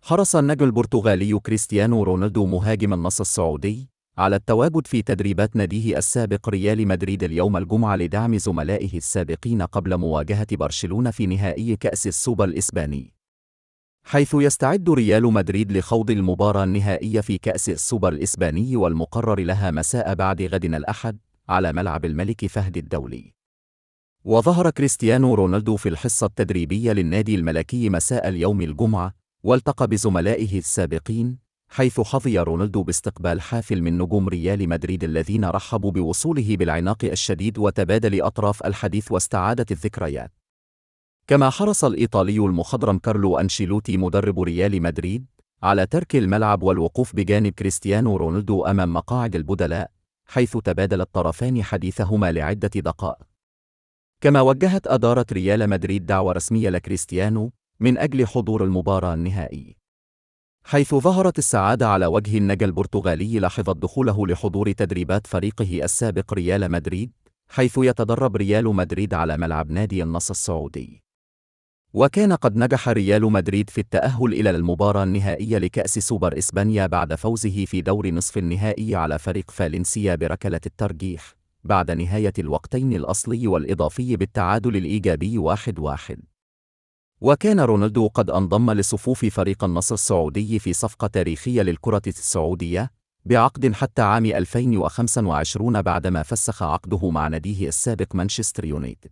حرص النجم البرتغالي كريستيانو رونالدو مهاجم النصر السعودي على التواجد في تدريبات ناديه السابق ريال مدريد اليوم الجمعة لدعم زملائه السابقين قبل مواجهة برشلونة في نهائي كأس السوبر الإسباني، حيث يستعد ريال مدريد لخوض المباراة النهائية في كأس السوبر الإسباني والمقرر لها مساء بعد غد الأحد على ملعب الملك فهد الدولي. وظهر كريستيانو رونالدو في الحصة التدريبية للنادي الملكي مساء اليوم الجمعة، والتقى بزملائه السابقين، حيث حظي رونالدو باستقبال حافل من نجوم ريال مدريد الذين رحبوا بوصوله بالعناق الشديد وتبادل أطراف الحديث واستعادة الذكريات. كما حرص الإيطالي المخضرم كارلو أنشيلوتي مدرب ريال مدريد على ترك الملعب والوقوف بجانب كريستيانو رونالدو أمام مقاعد البدلاء، حيث تبادل الطرفان حديثهما لعدة دقائق. كما وجهت إدارة ريال مدريد دعوة رسمية لكريستيانو من أجل حضور المباراة النهائي، حيث ظهرت السعادة على وجه النجم البرتغالي لحظة دخوله لحضور تدريبات فريقه السابق ريال مدريد، حيث يتدرب ريال مدريد على ملعب نادي النصر السعودي. وكان قد نجح ريال مدريد في التأهل إلى المباراة النهائية لكأس سوبر إسبانيا بعد فوزه في دور نصف النهائي على فريق فالنسيا بركلة الترجيح بعد نهاية الوقتين الأصلي والإضافي بالتعادل الإيجابي 1-1. وكان رونالدو قد انضم لصفوف فريق النصر السعودي في صفقة تاريخية للكرة السعودية بعقد حتى عام 2025 بعدما فسخ عقده مع ناديه السابق مانشستر يونايتد.